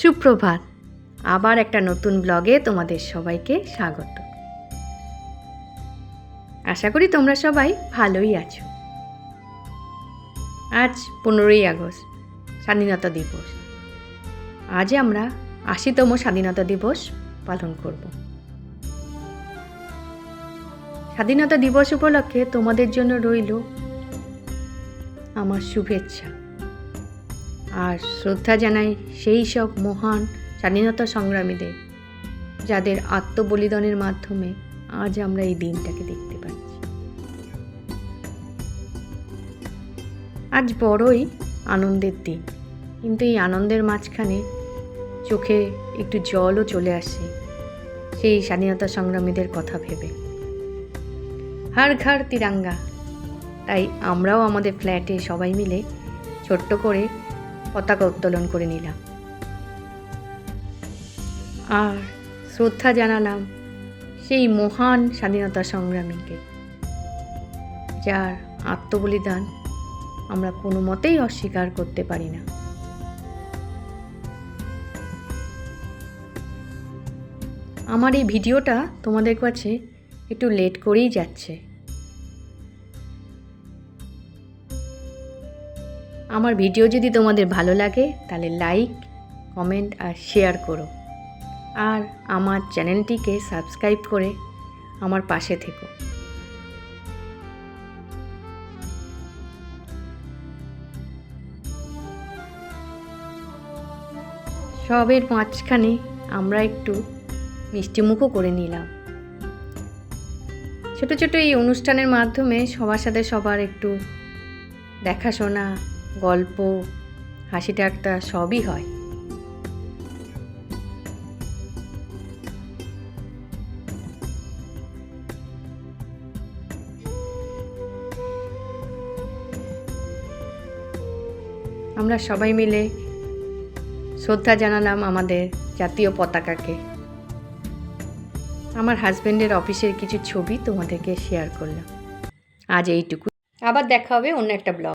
সুপ্রভাত। আবার একটা নতুন ব্লগে তোমাদের সবাইকে স্বাগত। আশা করি তোমরা সবাই ভালোই আছো। আজ 15ই আগস্ট, স্বাধীনতা দিবস। আজ আমরা 80তম স্বাধীনতা দিবস পালন করব। স্বাধীনতা দিবস উপলক্ষে তোমাদের জন্য রইল আমার শুভেচ্ছা আর শ্রদ্ধা জানাই সেই সব মহান স্বাধীনতা সংগ্রামীদের, যাদের আত্মবলিদানের মাধ্যমে আজ আমরা এই দিনটাকে দেখতে পাচ্ছি। আজ বড়ই আনন্দের দিন, কিন্তু এই আনন্দের মাঝখানে চোখে একটু জলও চলে আসে সেই স্বাধীনতা সংগ্রামীদের কথা ভেবে। হর ঘর তিরঙ্গা। তাই আমরাও আমাদের ফ্ল্যাটে সবাই মিলে ছোট্ট করে পতাকা উত্তোলন করে নিলাম আর শ্রদ্ধা জানালাম সেই মহান স্বাধীনতা সংগ্রামীকে, যার আত্মবলিদান আমরা কোনো মতেই অস্বীকার করতে পারি না। আমার এই ভিডিওটা তোমাদের কাছে একটু লেট করেই যাচ্ছে। আমার ভিডিও যদি তোমাদের ভালো লাগে তাহলে লাইক, কমেন্ট আর শেয়ার করো, আর আমার চ্যানেলটিকে সাবস্ক্রাইব করে আমার পাশে থেকো। সবের মাঝখানে আমরা একটু মিষ্টিমুখও করে নিলাম। ছোট ছোট এই অনুষ্ঠানের মাধ্যমে সবার সাথে সবার একটু দেখাশোনা, গল্প, হাসি ঠাট্টা সবই হয়। আমরা সবাই মিলে শ্রদ্ধা জানালাম আমাদের জাতীয় পতাকাকে। আমার হাজব্যান্ডের অফিসের কিছু ছবি তোমাদেরকে শেয়ার করলাম। আজ এইটুকু, আবার দেখা হবে অন্য একটা ব্লগ।